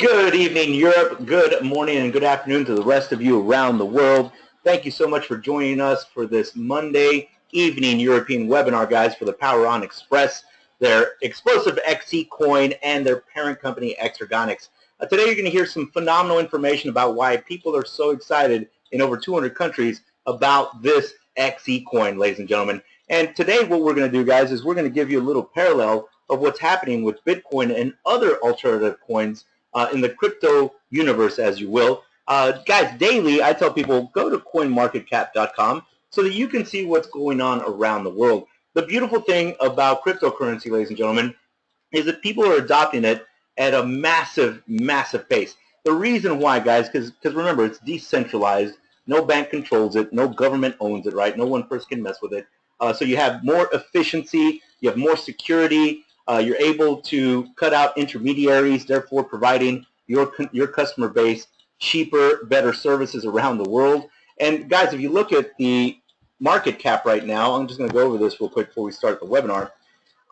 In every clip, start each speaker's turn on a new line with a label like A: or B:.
A: Good evening, Europe. Good morning and good afternoon to the rest of you around the world. Thank you so much for joining us for this Monday evening European webinar, guys, for the Power On Xpress, their explosive Xecoin, and their parent company, Xergonics. Today you're going to hear some phenomenal information about why people are so excited in over 200 countries about this Xecoin, ladies and gentlemen. And today what we're going to do, guys, is we're going to give you a little parallel of what's happening with Bitcoin and other alternative coins in the crypto universe, as you will. Guys, daily I tell people go to coinmarketcap.com so that you can see what's going on around the world. The beautiful thing about cryptocurrency, ladies and gentlemen, is that people are adopting it at a massive, massive pace. The reason why, guys, because remember, it's decentralized. No bank controls it. No government owns it, right? No one person can mess with it. So you have more efficiency. You have more security. You're able to cut out intermediaries, therefore providing your customer base cheaper, better services around the world. And guys, if you look at the market cap right now, I'm just going to go over this real quick before we start the webinar.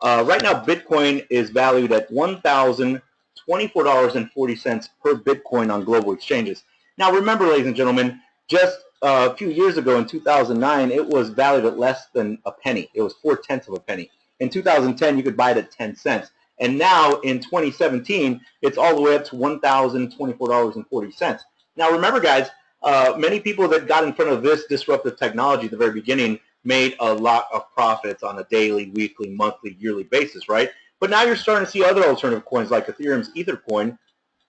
A: Right now, Bitcoin is valued at $1,024.40 per Bitcoin on global exchanges. Now, remember, ladies and gentlemen, just a few years ago in 2009, it was valued at less than a penny. It was 4/10 of a penny. In 2010, you could buy it at 10 cents. And now in 2017, it's all the way up to $1,024.40. Now remember, guys, many people that got in front of this disruptive technology at the very beginning made a lot of profits on a daily, weekly, monthly, yearly basis, right? But now you're starting to see other alternative coins like Ethereum's Ethercoin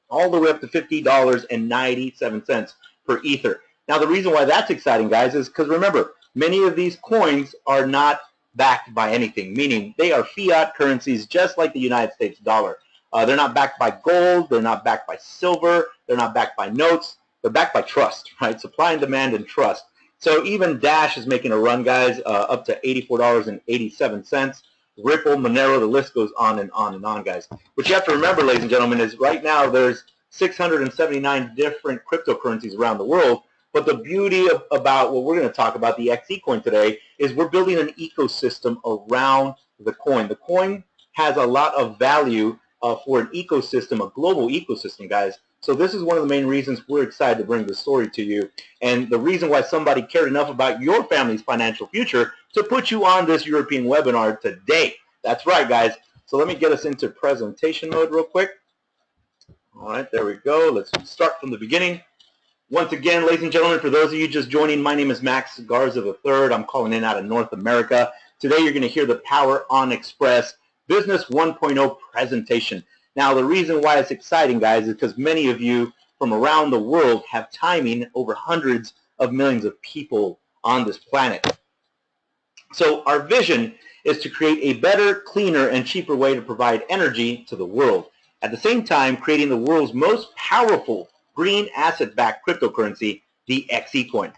A: all the way up to $50.97 per Ether. Now the reason why that's exciting, guys, is because remember, many of these coins are not backed by anything, meaning they are fiat currencies just like the United States dollar. They're not backed by gold, they're not backed by silver, they're not backed by notes, they're backed by trust, right? Supply and demand and trust. So even Dash is making a run, guys, up to $84.87. Ripple, Monero, the list goes on and on and on, guys. What you have to remember, ladies and gentlemen, is right now there's 679 different cryptocurrencies around the world. But the beauty about what we're going to talk about, the Xecoin today, is we're building an ecosystem around the coin. The coin has a lot of value for an ecosystem, a global ecosystem, guys. So this is one of the main reasons we're excited to bring this story to you. And the reason why somebody cared enough about your family's financial future to put you on this European webinar today. That's right, guys. So let me get us into presentation mode real quick. All right, there we go. Let's start from the beginning. Once again, ladies and gentlemen, for those of you just joining, my name is Max Garza III. I'm calling in out of North America. Today you're going to hear the Power On Xpress Business 1.0 presentation. Now, the reason why it's exciting, guys, is because many of you from around the world have timing over hundreds of millions of people on this planet. So our vision is to create a better, cleaner, and cheaper way to provide energy to the world. At the same time, creating the world's most powerful green asset-backed cryptocurrency, the Xecoin.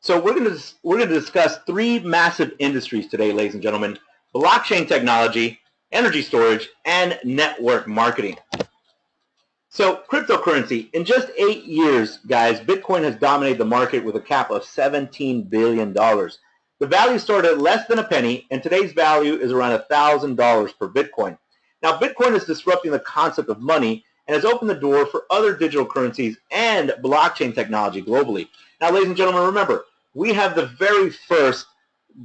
A: So we're going to discuss three massive industries today, ladies and gentlemen: blockchain technology, energy storage, and network marketing. So cryptocurrency, in just 8 years, guys, Bitcoin has dominated the market with a cap of $17 billion. The value started at less than a penny, and today's value is around $1,000 per Bitcoin. Now, Bitcoin is disrupting the concept of money and has opened the door for other digital currencies and blockchain technology globally. Now, ladies and gentlemen, remember, we have the very first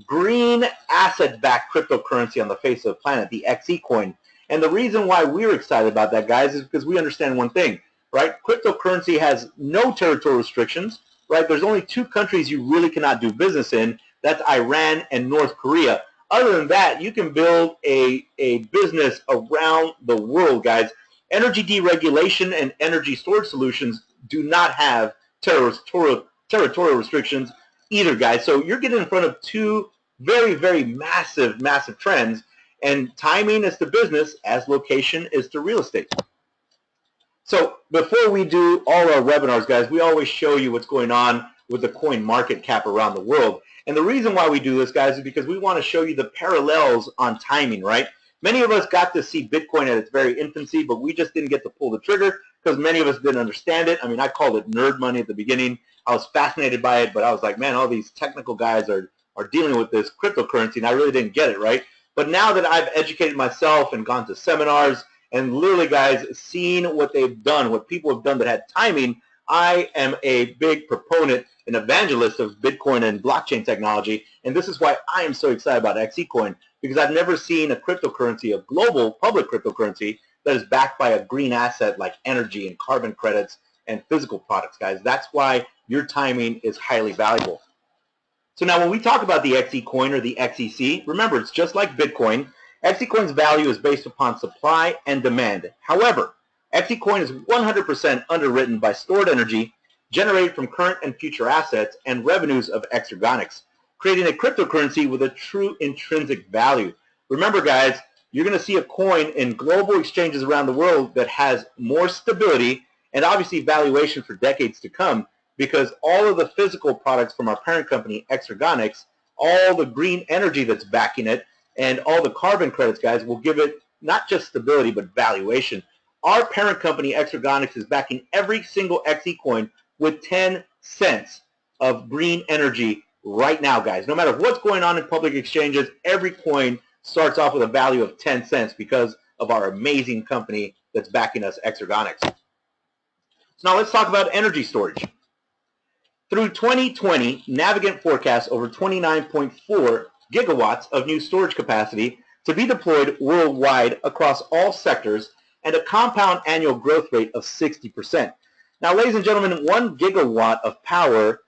A: green asset-backed cryptocurrency on the face of the planet, the Xecoin. And the reason why we're excited about that, guys, is because we understand one thing, right? Cryptocurrency has no territorial restrictions, right? There's only two countries you really cannot do business in. That's Iran and North Korea. Other than that, you can build a business around the world, guys. Energy deregulation and energy storage solutions do not have territorial restrictions either, guys. So you're getting in front of two very, very massive, massive trends, and timing is to business as location is to real estate. So before we do all our webinars, guys, we always show you what's going on with the coin market cap around the world. And the reason why we do this, guys, is because we want to show you the parallels on timing, right? Many of us got to see Bitcoin at its very infancy, but we just didn't get to pull the trigger because many of us didn't understand it. I mean, I called it nerd money at the beginning. I was fascinated by it, but I was like, man, all these technical guys are dealing with this cryptocurrency, and I really didn't get it, right? But now that I've educated myself and gone to seminars And literally, guys, seeing what they've done, what people have done that had timing, I am a big proponent and evangelist of Bitcoin and blockchain technology, and this is why I am so excited about Xecoin, because I've never seen a cryptocurrency, a global public cryptocurrency, that is backed by a green asset like energy and carbon credits and physical products, guys. That's why your timing is highly valuable. So now when we talk about the Xecoin or the XEC, remember, it's just like Bitcoin. Xecoin's value is based upon supply and demand. However, Xecoin is 100% underwritten by stored energy generated from current and future assets and revenues of Xergonics, creating a cryptocurrency with a true intrinsic value. Remember, guys, you're going to see a coin in global exchanges around the world that has more stability and obviously valuation for decades to come, because all of the physical products from our parent company, Xergonics, all the green energy that's backing it, and all the carbon credits, guys, will give it not just stability, but valuation. Our parent company, Xergonics, is backing every single Xecoin with 10 cents of green energy right now, guys. No matter what's going on in public exchanges, every coin starts off with a value of 10 cents because of our amazing company that's backing us, Xergonics. So now let's talk about energy storage. Through 2020, Navigant forecasts over 29.4 gigawatts of new storage capacity to be deployed worldwide across all sectors, and a compound annual growth rate of 60%. Now, ladies and gentlemen, 1 gigawatt of power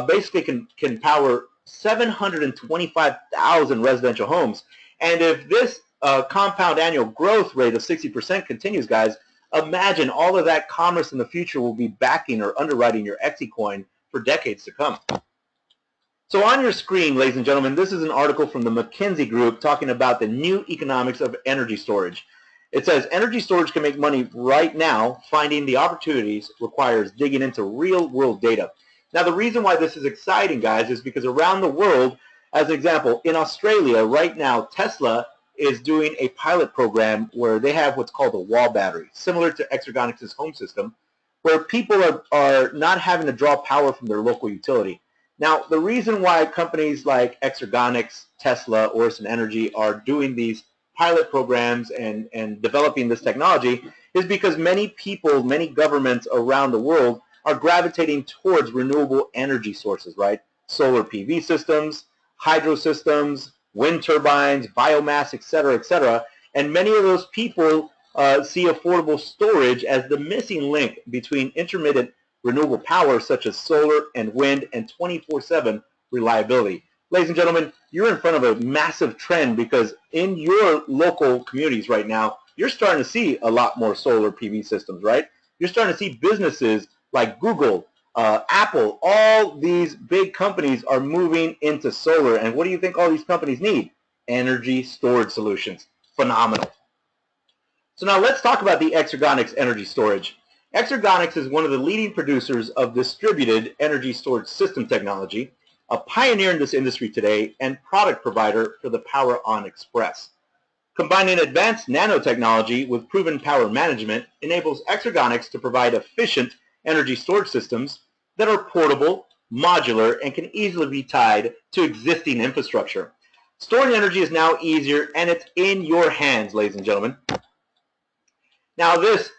A: basically can power 725,000 residential homes. And if this compound annual growth rate of 60% continues, guys, imagine all of that commerce in the future will be backing or underwriting your Xecoin for decades to come. So on your screen, ladies and gentlemen, this is an article from the McKinsey Group talking about the new economics of energy storage. It says, energy storage can make money right now. Finding the opportunities requires digging into real-world data. Now, the reason why this is exciting, guys, is because around the world, as an example, in Australia right now, Tesla is doing a pilot program where they have what's called a wall battery, similar to Xergonics' home system, where people are not having to draw power from their local utility. Now, the reason why companies like Xergonics, Tesla, Orison Energy are doing these pilot programs and developing this technology is because many people, many governments around the world are gravitating towards renewable energy sources, right? Solar PV systems, hydro systems, wind turbines, biomass, et cetera, and many of those people see affordable storage as the missing link between intermittent renewable power such as solar and wind and 24/7 reliability. Ladies and gentlemen, you're in front of a massive trend because in your local communities right now, you're starting to see a lot more solar PV systems, right? You're starting to see businesses like Google, Apple, all these big companies are moving into solar. And what do you think all these companies need? Energy storage solutions. Phenomenal. So now let's talk about the Xergonics energy storage. Xergonics is one of the leading producers of distributed energy storage system technology, a pioneer in this industry today, and product provider for the Power On Xpress. Combining advanced nanotechnology with proven power management enables Xergonics to provide efficient energy storage systems that are portable, modular, and can easily be tied to existing infrastructure. Storing energy is now easier, and it's in your hands, ladies and gentlemen. Now, this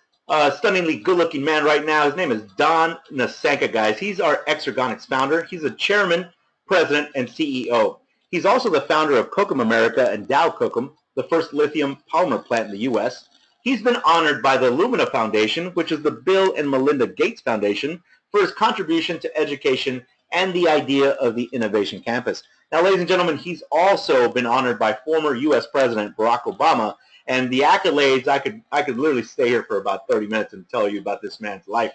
A: stunningly good-looking man right now, his name is Don Nasenka, guys. He's our Xergonics founder. He's the chairman, president, and CEO. He's also the founder of Kokum America and Dow Kokum, the first lithium polymer plant in the U.S. He's been honored by the Lumina Foundation, which is the Bill and Melinda Gates Foundation, for his contribution to education and the idea of the Innovation Campus. Now, ladies and gentlemen, he's also been honored by former U.S. President Barack Obama, and the accolades, I could literally stay here for about 30 minutes and tell you about this man's life.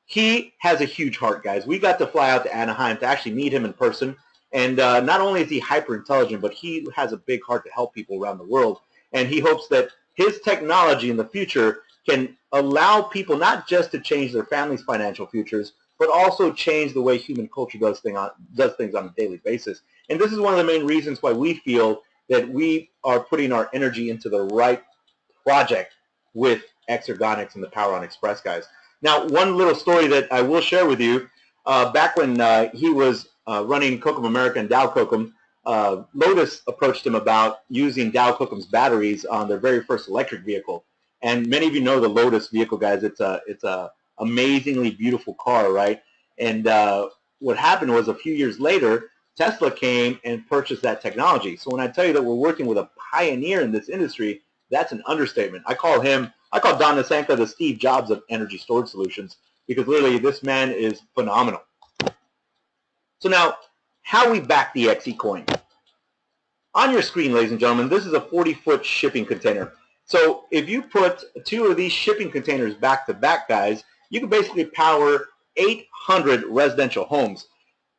A: He has a huge heart, guys. We got to fly out to Anaheim to actually meet him in person. And not only is he hyper intelligent, but he has a big heart to help people around the world. And he hopes that his technology in the future can allow people not just to change their family's financial futures, but also change the way human culture does things on a daily basis. And this is one of the main reasons why we feel that we are putting our energy into the right project with Xergonics and the Power On Xpress, guys. Now, one little story that I will share with you, back when he was running Kokum America and Dow Kokum, Lotus approached him about using Dow Kokum's batteries on their very first electric vehicle. And many of you know the Lotus vehicle, guys. It's a amazingly beautiful car, right? And what happened was a few years later, Tesla came and purchased that technology. So when I tell you that we're working with a pioneer in this industry, that's an understatement. I call Don Nasenka the Steve Jobs of energy storage solutions, because literally this man is phenomenal. So now, how we back the Xecoin. On your screen, ladies and gentlemen, this is a 40-foot shipping container. So if you put two of these shipping containers back to back, guys, you can basically power 800 residential homes.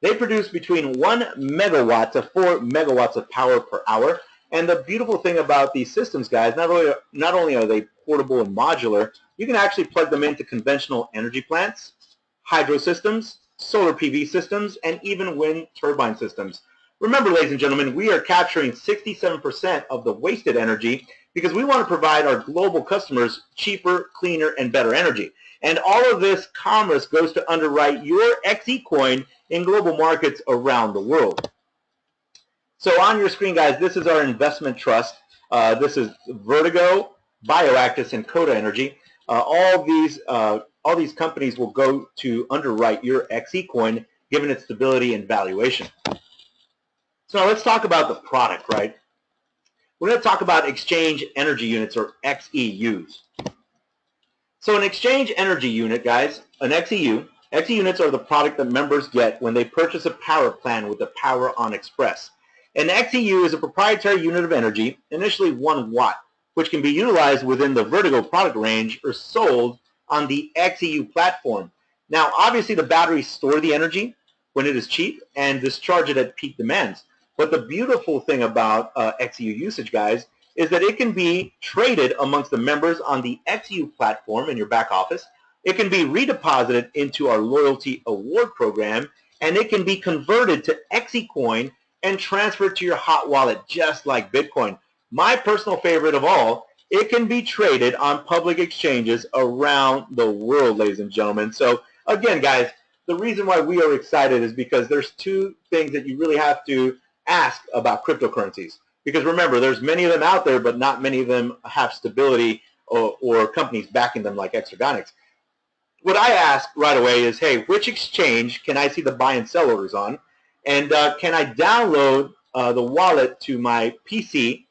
A: They produce between 1 megawatt to 4 megawatts of power per hour. And the beautiful thing about these systems, guys, not only are they portable and modular, you can actually plug them into conventional energy plants, hydro systems, solar PV systems, and even wind turbine systems. Remember, ladies and gentlemen, we are capturing 67% of the wasted energy because we want to provide our global customers cheaper, cleaner, and better energy. And all of this commerce goes to underwrite your Xecoin in global markets around the world. So on your screen, guys, this is our investment trust. This is Vertigo, Bioactus, and Coda Energy. All these companies will go to underwrite your Xecoin, given its stability and valuation. So now let's talk about the product, right? We're going to talk about exchange energy units, or XEUs. So an exchange energy unit, guys, an XEU units are the product that members get when they purchase a power plan with the Power On Xpress. An XEU is a proprietary unit of energy, initially 1 watt, which can be utilized within the Vertigo product range or sold on the XEU platform. Now, obviously, the batteries store the energy when it is cheap and discharge it at peak demands. But the beautiful thing about XEU usage, guys, is that it can be traded amongst the members on the XEU platform in your back office. It can be redeposited into our loyalty award program, and it can be converted to Xecoin and transferred to your hot wallet, just like Bitcoin. My personal favorite of all, it can be traded on public exchanges around the world, ladies and gentlemen. So again, guys, the reason why we are excited is because there's two things that you really have to ask about cryptocurrencies. Because remember, there's many of them out there, but not many of them have stability or companies backing them like Exergonics. What I ask right away is, hey, which exchange can I see the buy and sell orders on? And can I download the wallet to my PC,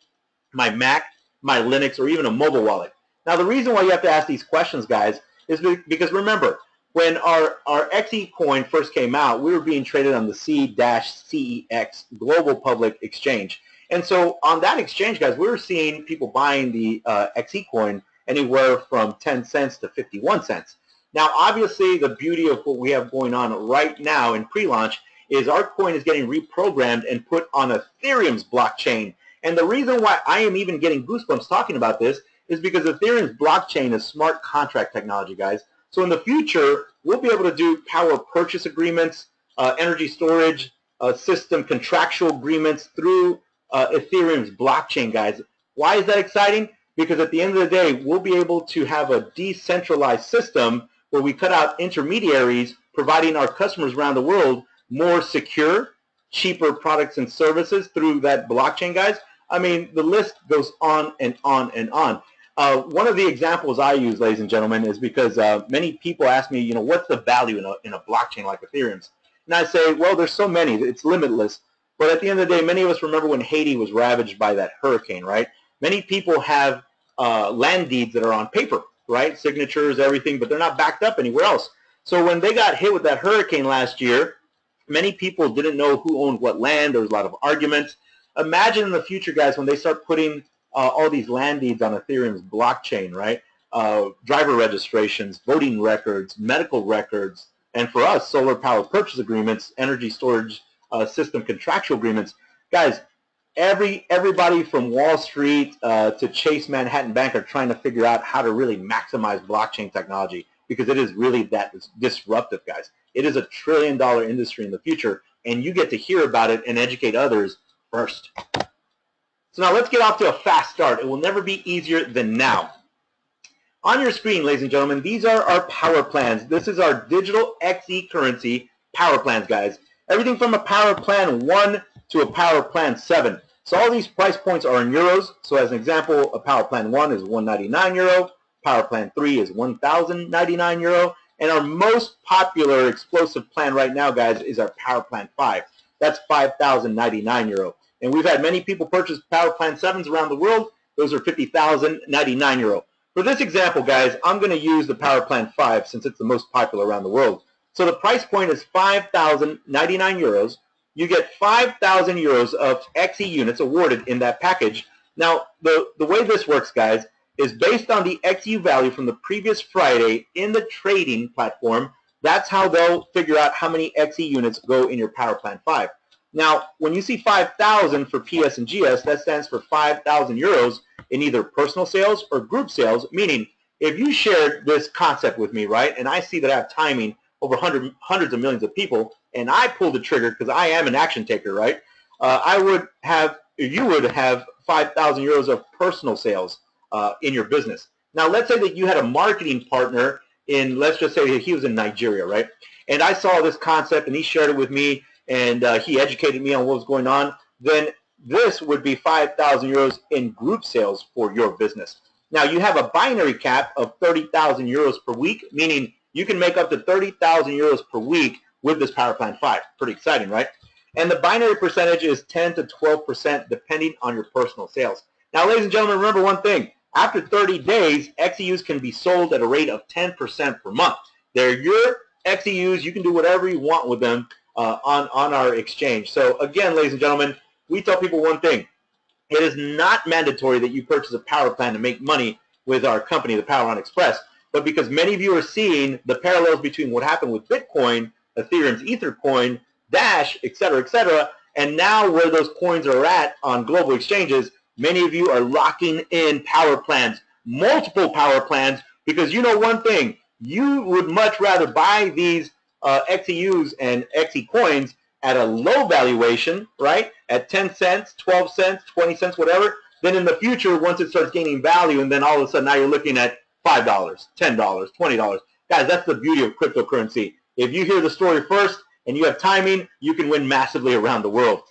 A: my Mac, my Linux, or even a mobile wallet? Now, the reason why you have to ask these questions, guys, is because remember, when our Xecoin first came out, we were being traded on the C-CEX Global Public Exchange. And so on that exchange, guys, we were seeing people buying the Xecoin anywhere from 10 cents to 51 cents. Now, obviously, the beauty of what we have going on right now in pre-launch is our coin is getting reprogrammed and put on Ethereum's blockchain. And the reason why I am even getting goosebumps talking about this is because Ethereum's blockchain is smart contract technology, guys. So in the future, we'll be able to do power purchase agreements, energy storage, system contractual agreements through Ethereum's blockchain, guys. Why is that exciting? Because at the end of the day, we'll be able to have a decentralized system where we cut out intermediaries, providing our customers around the world more secure, cheaper products and services through that blockchain, guys. I mean, the list goes on and on and on. One of the examples I use, ladies and gentlemen, is because many people ask me, what's the value in a blockchain like Ethereum's? And I say, well, there's so many, it's limitless. But at the end of the day, many of us remember when Haiti was ravaged by that hurricane, right? Many people have land deeds that are on paper, right? Signatures, everything, but they're not backed up anywhere else. So when they got hit with that hurricane last year, many people didn't know who owned what land. There was a lot of arguments. Imagine in the future, guys, when they start putting all these land deeds on Ethereum's blockchain, right? Driver registrations, voting records, medical records, and for us, solar power purchase agreements, energy storage system contractual agreements. Guys, everybody from Wall Street to Chase Manhattan Bank are trying to figure out how to really maximize blockchain technology, because it is really that disruptive, guys. It is $1 trillion industry in the future, and you get to hear about it and educate others first. So now let's get off to a fast start. It will never be easier than now. On your screen, ladies and gentlemen, these are our power plans. This is our digital XE currency power plans, guys. Everything from a power plan 1 to a power plan 7. So all these price points are in euros. So as an example, a power plan 1 is €199, Power Plan 3 is 1,099 euro. And our most popular explosive plan right now, guys, is our Power Plan 5. That's 5,099 euro. And we've had many people purchase Power Plan 7s around the world. Those are 50,099 euro. For this example, guys, I'm going to use the Power Plan 5 since it's the most popular around the world. So the price point is 5,099 euros. You get 5,000 euros of XE units awarded in that package. Now, the way this works, guys, is based on the XEU value from the previous Friday in the trading platform. That's how they'll figure out how many XE units go in your Power Plan 5. Now, when you see 5,000 for PS and GS, that stands for 5,000 euros in either personal sales or group sales, meaning if you shared this concept with me, right, and I see that I have timing over hundreds of millions of people, and I pull the trigger because I am an action taker, right, you would have 5,000 euros of personal sales in your business. Now, let's say that you had a marketing partner in, let's just say that he was in Nigeria, right, and I saw this concept and he shared it with me, and he educated me on what was going on, then this would be 5,000 euros in group sales for your business. Now, you have a binary cap of 30,000 euros per week, meaning you can make up to 30,000 euros per week with this Power Plan 5. Pretty exciting, right? And the binary percentage is 10 to 12% depending on your personal sales. Now, ladies and gentlemen, remember one thing. After 30 days, XEUs can be sold at a rate of 10% per month. They're your XEUs. You can do whatever you want with them on our exchange. So again, ladies and gentlemen, we tell people one thing. It is not mandatory that you purchase a power plan to make money with our company, the Power On Xpress, but because many of you are seeing the parallels between what happened with Bitcoin, Ethereum's Ethercoin, Dash, etc., and now where those coins are at on global exchanges, many of you are locking in power plans, multiple power plans, because you know one thing, you would much rather buy these XEUs and Xecoins at a low valuation, right, at 10 cents, 12 cents, 20 cents, whatever, then in the future, once it starts gaining value, and then all of a sudden now you're looking at $5, $10, $20. Guys, that's the beauty of cryptocurrency. If you hear the story first and you have timing, you can win massively around the world.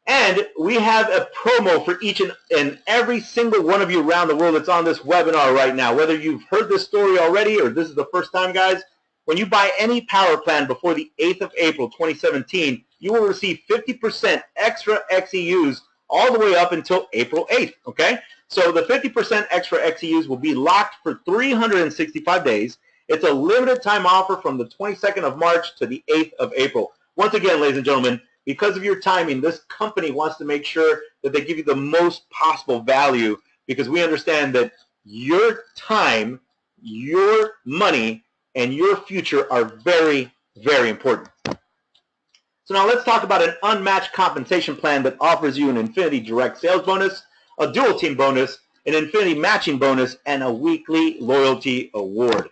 A: And we have a promo for each and every single one of you around the world that's on this webinar right now. Whether you've heard this story already or this is the first time, guys, when you buy any power plan before the 8th of April 2017, you will receive 50% extra XEUs all the way up until April 8th, okay? So the 50% extra XEUs will be locked for 365 days. It's a limited time offer from the 22nd of March to the 8th of April. Once again, ladies and gentlemen, because of your timing, this company wants to make sure that they give you the most possible value because we understand that your time, your money, and your future are very, very important. So now let's talk about an unmatched compensation plan that offers you an Infinity Direct Sales bonus, a Dual Team bonus, an Infinity Matching bonus, and a weekly loyalty award.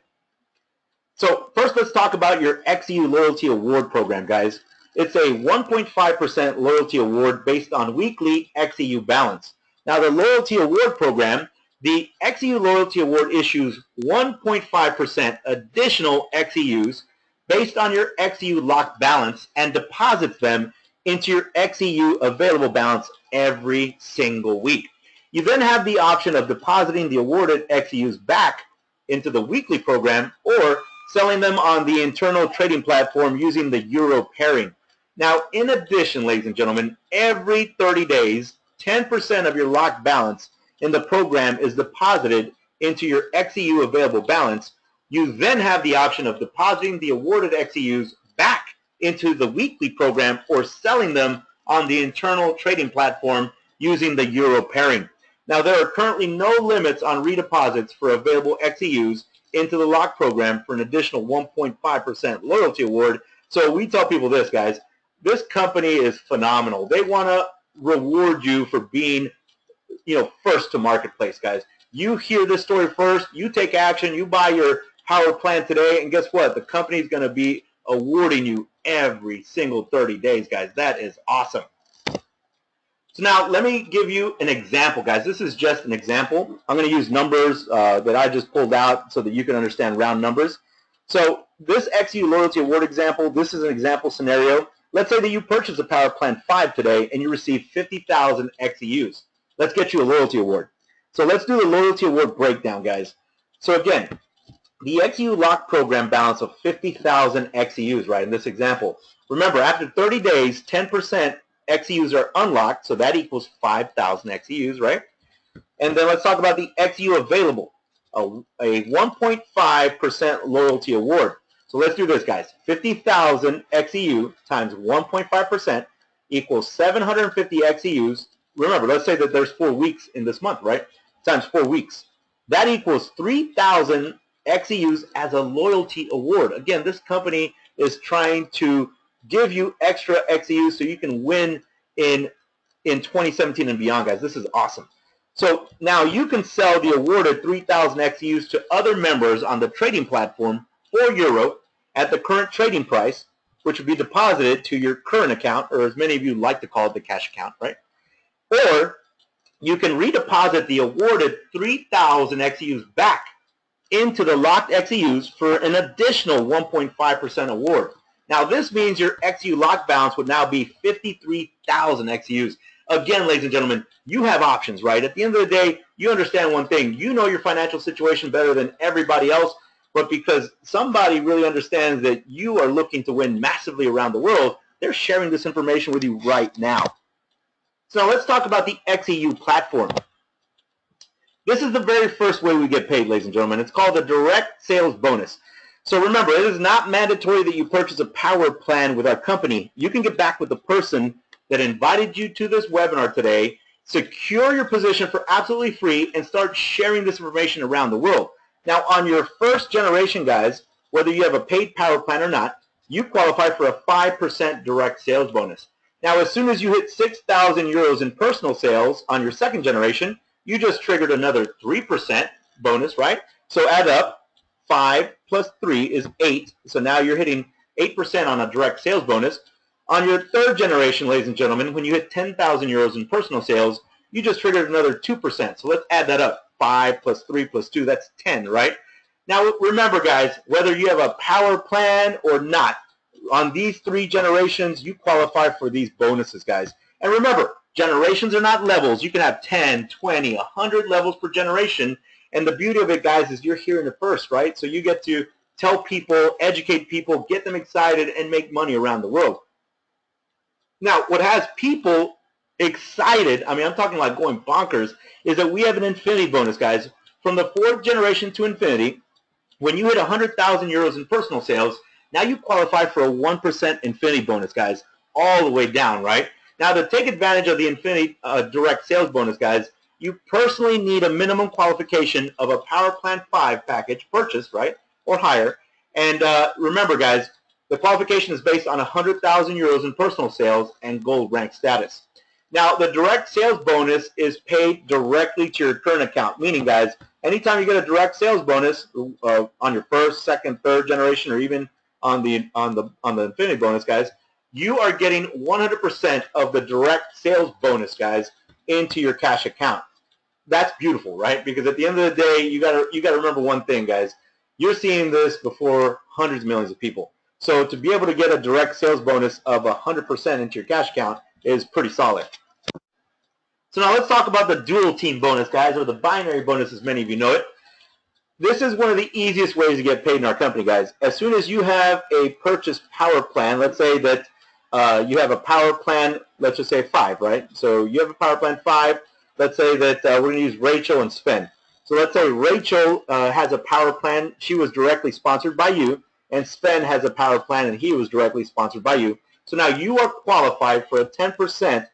A: So first let's talk about your XEU Loyalty Award program, guys. It's a 1.5% loyalty award based on weekly XEU balance. Now the Loyalty Award program, the XEU Loyalty Award issues 1.5% additional XEUs based on your XEU locked balance and deposits them into your XEU available balance every single week. You then have the option of depositing the awarded XEUs back into the weekly program or selling them on the internal trading platform using the euro pairing. Now, in addition, ladies and gentlemen, every 30 days, 10% of your locked balance in the program is deposited into your XEU available balance. You then have the option of depositing the awarded XEUs back into the weekly program or selling them on the internal trading platform using the euro pairing. Now, there are currently no limits on redeposits for available XEUs into the lock program for an additional 1.5% loyalty award. So we tell people this, guys. This company is phenomenal. They want to reward you for being, first to marketplace, guys. You hear this story first, you take action, you buy your power plan today, and guess what? The company is going to be awarding you every single 30 days, guys. That is awesome. So now let me give you an example, guys. This is just an example. I'm going to use numbers that I just pulled out so that you can understand round numbers. So this XEU Loyalty Award example, this is an example scenario. Let's say that you purchase a Power Plan 5 today and you receive 50,000 XEUs. Let's get you a loyalty award. So let's do the loyalty award breakdown, guys. So again, the XEU lock program balance of 50,000 XEUs, right, in this example. Remember, after 30 days, 10% XEUs are unlocked, so that equals 5,000 XEUs, right? And then let's talk about the XEU available, a 1.5% loyalty award. So let's do this, guys. 50,000 XEU times 1.5% equals 750 XEUs. Remember, let's say that there's 4 weeks in this month, right? Times 4 weeks. That equals 3,000 XEUs as a loyalty award. Again, this company is trying to give you extra XEUs so you can win in 2017 and beyond, guys. This is awesome. So now you can sell the awarded 3,000 XEUs to other members on the trading platform for euro at the current trading price, which would be deposited to your current account, or as many of you like to call it, the cash account, right? Or you can redeposit the awarded 3,000 XEUs back into the locked XEUs for an additional 1.5% award. Now this means your XEU lock balance would now be 53,000 XEUs. Again, ladies and gentlemen, you have options, right? At the end of the day, you understand one thing. You know your financial situation better than everybody else, but because somebody really understands that you are looking to win massively around the world, they're sharing this information with you right now. So now let's talk about the XEU platform. This is the very first way we get paid, ladies and gentlemen. It's called the direct sales bonus. So remember, it is not mandatory that you purchase a power plan with our company. You can get back with the person that invited you to this webinar today, secure your position for absolutely free, and start sharing this information around the world. Now, on your first generation, guys, whether you have a paid power plan or not, you qualify for a 5% direct sales bonus. Now, as soon as you hit 6,000 euros in personal sales on your second generation, you just triggered another 3% bonus, right? So add up, 5 plus 3 is 8. So now you're hitting 8% on a direct sales bonus. On your third generation, ladies and gentlemen, when you hit 10,000 euros in personal sales, you just triggered another 2%. So let's add that up. 5 plus 3 plus 2, that's 10, right? Now remember, guys, whether you have a power plan or not, on these 3 generations, you qualify for these bonuses, guys. And remember, generations are not levels. You can have 10, 20, 100 levels per generation. And the beauty of it, guys, is you're hearing it first, right? So you get to tell people, educate people, get them excited, and make money around the world. Now, what has people excited, I mean, I'm talking like going bonkers, is that we have an infinity bonus, guys. From the 4th generation to infinity, when you hit 100,000 euros in personal sales, now you qualify for a 1% infinity bonus, guys, all the way down, right? Now, to take advantage of the infinity direct sales bonus, guys, you personally need a minimum qualification of a Power Plan 5 package purchase, right, or higher. And remember, guys, the qualification is based on 100,000 euros in personal sales and gold rank status. Now, the direct sales bonus is paid directly to your current account, meaning, guys, anytime you get a direct sales bonus on your first, second, third generation, or even on the infinity bonus, guys, you are getting 100% of the direct sales bonus, guys, into your cash account. That's beautiful, right? Because at the end of the day, you gotta remember one thing, guys. You're seeing this before hundreds of millions of people. So to be able to get a direct sales bonus of 100% into your cash account is pretty solid. So now let's talk about the dual team bonus, guys, or the binary bonus as many of you know it. This is one of the easiest ways to get paid in our company, guys. As soon as you have a purchased power plan, let's say that you have a power plan, let's just say 5, right? So you have a power plan 5. Let's say that we're going to use Rachel and Sven. So let's say Rachel has a power plan. She was directly sponsored by you. And Sven has a power plan, and he was directly sponsored by you. So now you are qualified for a 10%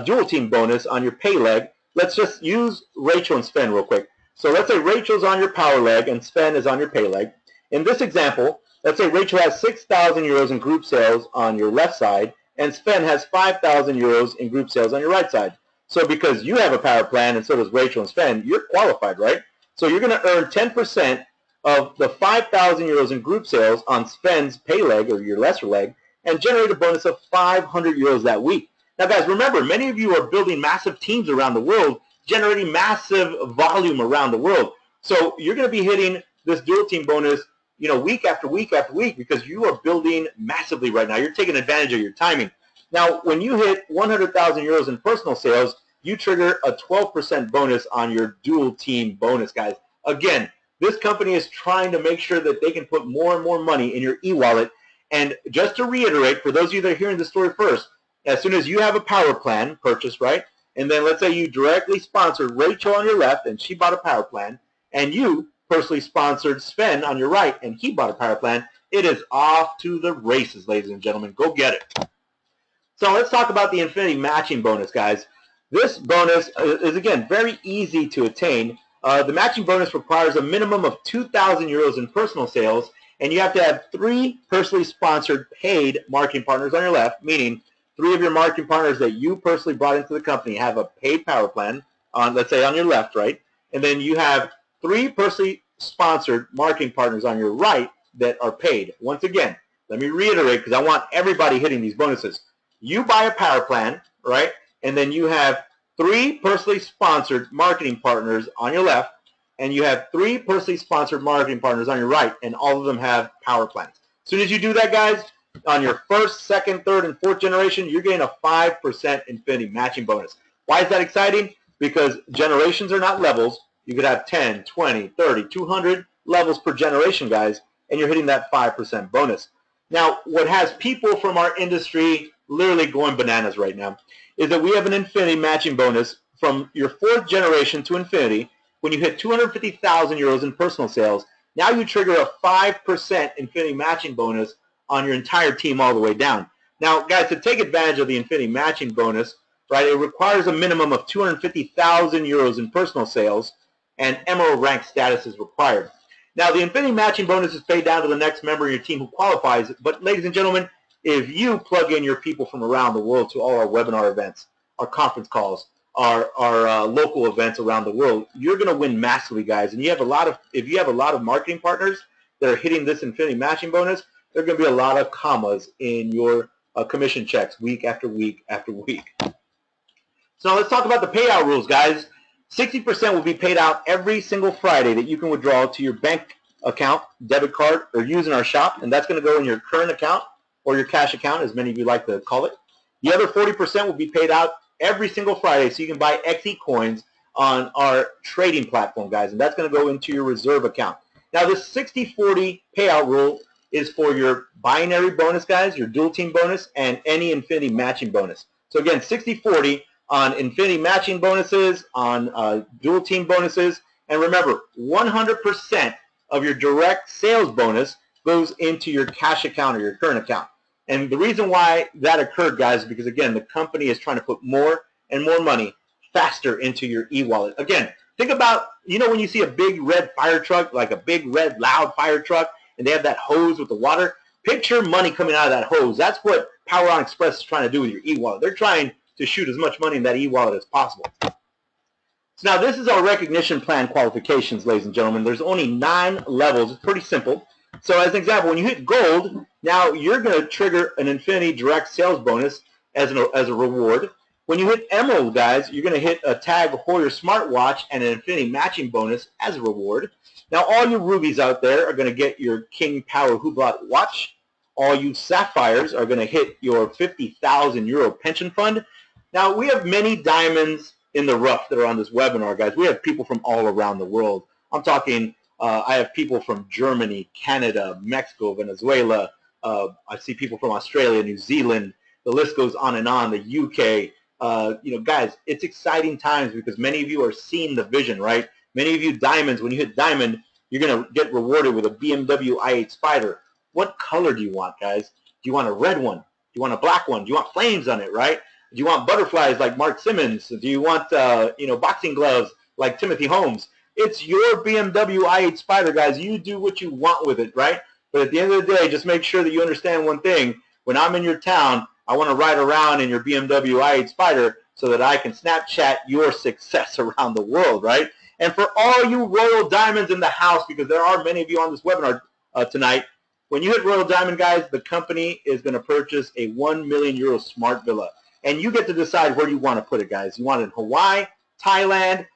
A: dual team bonus on your pay leg. Let's just use Rachel and Sven real quick. So let's say Rachel's on your power leg and Sven is on your pay leg. In this example, let's say Rachel has 6,000 euros in group sales on your left side, and Sven has 5,000 euros in group sales on your right side. So because you have a power plan and so does Rachel and Sven, you're qualified, right? So you're going to earn 10% of the 5,000 euros in group sales on Sven's pay leg, or your lesser leg, and generate a bonus of 500 euros that week. Now, guys, remember, many of you are building massive teams around the world, generating massive volume around the world. So you're going to be hitting this dual team bonus, you know, week after week after week, because you are building massively right now. You're taking advantage of your timing. Now, when you hit 100,000 euros in personal sales, you trigger a 12% bonus on your dual team bonus, guys. Again, This company is trying to make sure that they can put more and more money in your e-wallet. And just to reiterate, for those of you that are hearing the story first, as soon as you have a power plan purchase, right, and then let's say you directly sponsored Rachel on your left and she bought a power plan, and you personally sponsored Sven on your right and he bought a power plan, it is off to the races, ladies and gentlemen. Go get it. So let's talk about the Infinity Matching Bonus, guys. This bonus is, again, very easy to attain. The matching bonus requires a minimum of 2,000 euros in personal sales, and you have to have 3 personally sponsored paid marketing partners on your left, meaning 3 of your marketing partners that you personally brought into the company have a paid power plan on, let's say, on your left, right? And then you have 3 personally sponsored marketing partners on your right that are paid. Once again, let me reiterate because I want everybody hitting these bonuses. You buy a power plan, right? And then you have 3 personally sponsored marketing partners on your left, and you have 3 personally sponsored marketing partners on your right, and all of them have power plans. As soon as you do that, guys, on your first, second, third, and fourth generation, you're getting a 5% Infinity Matching Bonus. Why is that exciting? Because generations are not levels. You could have 10, 20, 30, 200 levels per generation, guys, and you're hitting that 5% bonus. Now, what has people from our industry literally going bananas right now is that we have an Infinity Matching Bonus from your 4th generation to Infinity. When you hit 250,000 euros in personal sales, now you trigger a 5% Infinity Matching Bonus on your entire team all the way down. Now, guys, to take advantage of the Infinity Matching Bonus, right, it requires a minimum of 250,000 euros in personal sales, and Emerald rank status is required. Now, the Infinity Matching Bonus is paid down to the next member of your team who qualifies, but ladies and gentlemen, if you plug in your people from around the world to all our webinar events, our conference calls, our local events around the world, you're going to win massively, guys. And you have a lot of, if you have a lot of marketing partners that are hitting this Infinity Matching Bonus, there are going to be a lot of commas in your commission checks week after week after week. So now let's talk about the payout rules, guys. 60% will be paid out every single Friday that you can withdraw to your bank account, debit card, or use in our shop, and that's going to go in your current account or your cash account, as many of you like to call it. The other 40% will be paid out every single Friday, so you can buy Xecoins on our trading platform, guys, and that's going to go into your reserve account. Now, this 60-40 payout rule is for your binary bonus, guys, your dual team bonus, and any Infinity Matching Bonus. So again, 60-40 on Infinity Matching bonuses, on dual team bonuses, and remember, 100% of your direct sales bonus goes into your cash account or your current account. And the reason why that occurred, guys, is because, again, the company is trying to put more and more money faster into your e-wallet. Again, think about, you know, when you see a big red fire truck, like a big red loud fire truck, and they have that hose with the water, picture money coming out of that hose. That's what Power On Xpress is trying to do with your e-wallet. They're trying to shoot as much money in that e-wallet as possible. So now this is our recognition plan qualifications, ladies and gentlemen. There's only 9 levels. It's pretty simple. So as an example, when you hit gold, now you're going to trigger an Infinity direct sales bonus as a reward. When you hit emerald, guys, you're going to hit a Tag Heuer smartwatch and an Infinity Matching Bonus as a reward. Now all you rubies out there are going to get your King Power Hublot watch. All you sapphires are going to hit your 50,000 euro pension fund. Now we have many diamonds in the rough that are on this webinar, guys. We have people from all around the world. I'm talking, I have people from Germany, Canada, Mexico, Venezuela. I see people from Australia, New Zealand. The list goes on and on. The UK. You know, guys, it's exciting times because many of you are seeing the vision, right? Many of you diamonds, when you hit diamond, you're going to get rewarded with a BMW i8 Spider. What color do you want, guys? Do you want a red one? Do you want a black one? Do you want flames on it, right? Do you want butterflies like Mark Simmons? Do you want, you know, boxing gloves like Timothy Holmes? It's your BMW i8 Spider, guys. You do what you want with it, right? But at the end of the day, just make sure that you understand one thing. When I'm in your town, I want to ride around in your BMW i8 Spider so that I can Snapchat your success around the world, right? And for all you Royal Diamonds in the house, because there are many of you on this webinar tonight, when you hit Royal Diamond, guys, the company is going to purchase a 1 million euro smart villa. And you get to decide where you want to put it, guys. You want it in Hawaii, Thailand,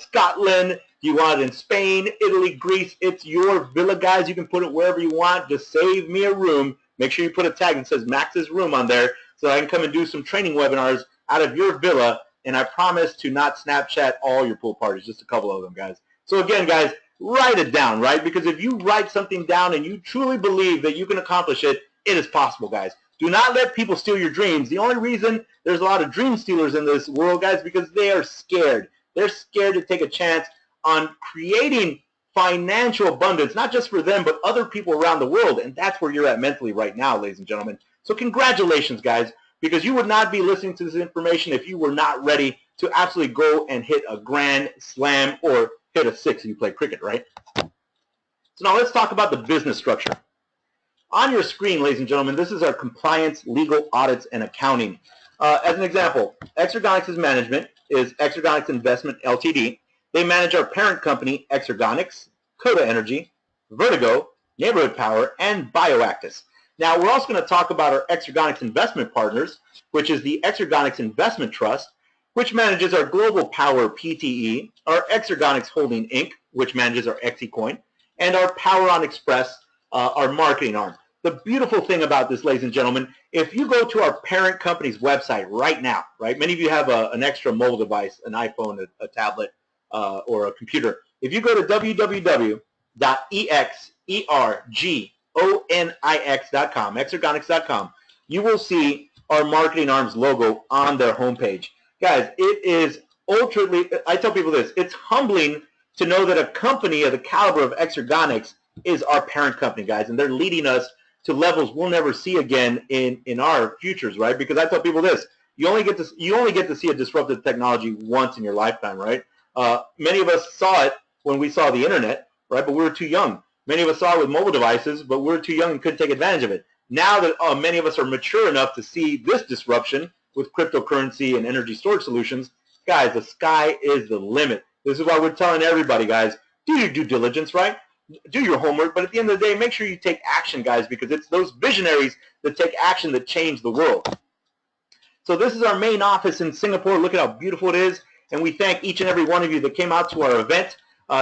A: Scotland. You want it in Spain, Italy, Greece. It's your villa, guys. You can put it wherever you want. Just save me a room. Make sure you put a tag that says Max's Room on there so I can come and do some training webinars out of your villa. And I promise to not Snapchat all your pool parties, just a couple of them, guys. So again, guys, write it down, right? Because if you write something down and you truly believe that you can accomplish it, it is possible, guys. Do not let people steal your dreams. The only reason there's a lot of dream stealers in this world, guys, because they are scared. They're scared to take a chance on creating financial abundance, not just for them, but other people around the world. And that's where you're at mentally right now, ladies and gentlemen. So congratulations, guys, because you would not be listening to this information if you were not ready to absolutely go and hit a grand slam or hit a six if you play cricket, right? So now let's talk about the business structure. On your screen, ladies and gentlemen, this is our compliance, legal, audits, and accounting. As an example, Xergonics' management is Xergonics Investment Ltd. They manage our parent company, Xergonics, Coda Energy, Vertigo, Neighborhood Power, and Bioactus. Now, we're also going to talk about our Xergonics investment partners, which is the Xergonics Investment Trust, which manages our Global Power PTE, our Xergonics Holding Inc., which manages our Xecoin, and our Power On Xpress, our marketing arm. The beautiful thing about this, ladies and gentlemen, if you go to our parent company's website right now, right? Many of you have an extra mobile device, an iPhone, a tablet, or a computer. If you go to www.xergonix.com, xergonics.com, you will see our marketing arm's logo on their homepage. Guys, it is ultimately, I tell people this, it's humbling to know that a company of the caliber of Xergonics is our parent company, guys, and they're leading us to levels we'll never see again in our futures, right? Because I tell people this, you only get to see a disruptive technology once in your lifetime, right? Many of us saw it when we saw the internet, right? But we were too young. Many of us saw it with mobile devices, but we were too young and couldn't take advantage of it. Now that many of us are mature enough to see this disruption with cryptocurrency and energy storage solutions, guys, the sky is the limit. This is why we're telling everybody, guys, do your due diligence, right? Do your homework, but at the end of the day, make sure you take action, guys, because it's those visionaries that take action that change the world. So this is our main office in Singapore. Look at how beautiful it is, and we thank each and every one of you that came out to our event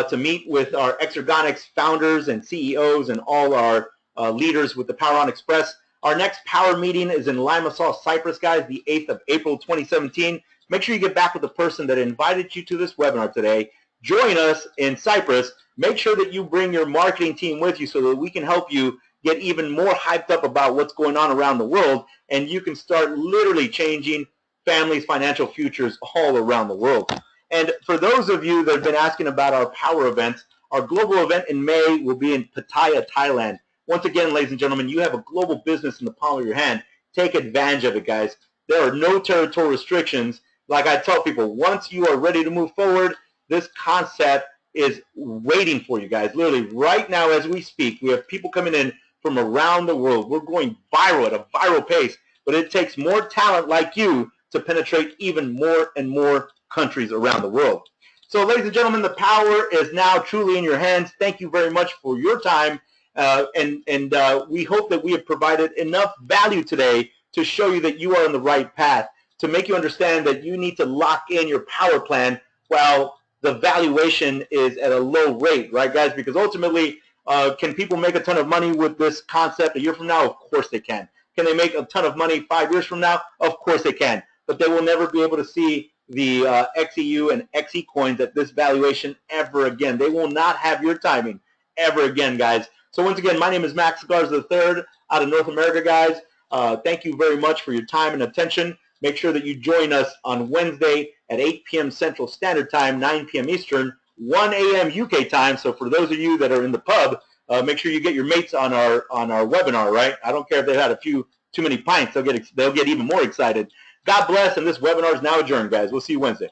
A: to meet with our Xergonics founders and CEOs and all our leaders with the Power On Xpress. Our next power meeting is in Limassol, Cyprus, guys, the 8th of April, 2017. Make sure you get back with the person that invited you to this webinar today. Join us in Cyprus. Make sure that you bring your marketing team with you so that we can help you get even more hyped up about what's going on around the world, and you can start literally changing families' financial futures all around the world. And for those of you that have been asking about our power events, our global event in May will be in Pattaya, Thailand. Once again, ladies and gentlemen, you have a global business in the palm of your hand. Take advantage of it, guys. There are no territorial restrictions. Like I tell people, once you are ready to move forward, this concept is waiting for you guys. Literally, right now as we speak, we have people coming in from around the world. We're going viral at a viral pace, but it takes more talent like you to penetrate even more and more countries around the world. So, ladies and gentlemen, the power is now truly in your hands. Thank you very much for your time, and we hope that we have provided enough value today to show you that you are on the right path, to make you understand that you need to lock in your power plan while the valuation is at a low rate, right, guys? Because ultimately, can people make a ton of money with this concept a year from now? Of course they can. Can they make a ton of money 5 years from now? Of course they can. But they will never be able to see the XEU and Xecoins at this valuation ever again. They will not have your timing ever again, guys. So once again, my name is Max Garza III out of North America, guys. Thank you very much for your time and attention. Make sure that you join us on Wednesday at 8 p.m. Central Standard Time, 9 p.m. Eastern, 1 a.m. UK time. So for those of you that are in the pub, make sure you get your mates on our webinar, right? I don't care if they've had a few too many pints. They'll get even more excited. God bless, and this webinar is now adjourned, guys. We'll see you Wednesday.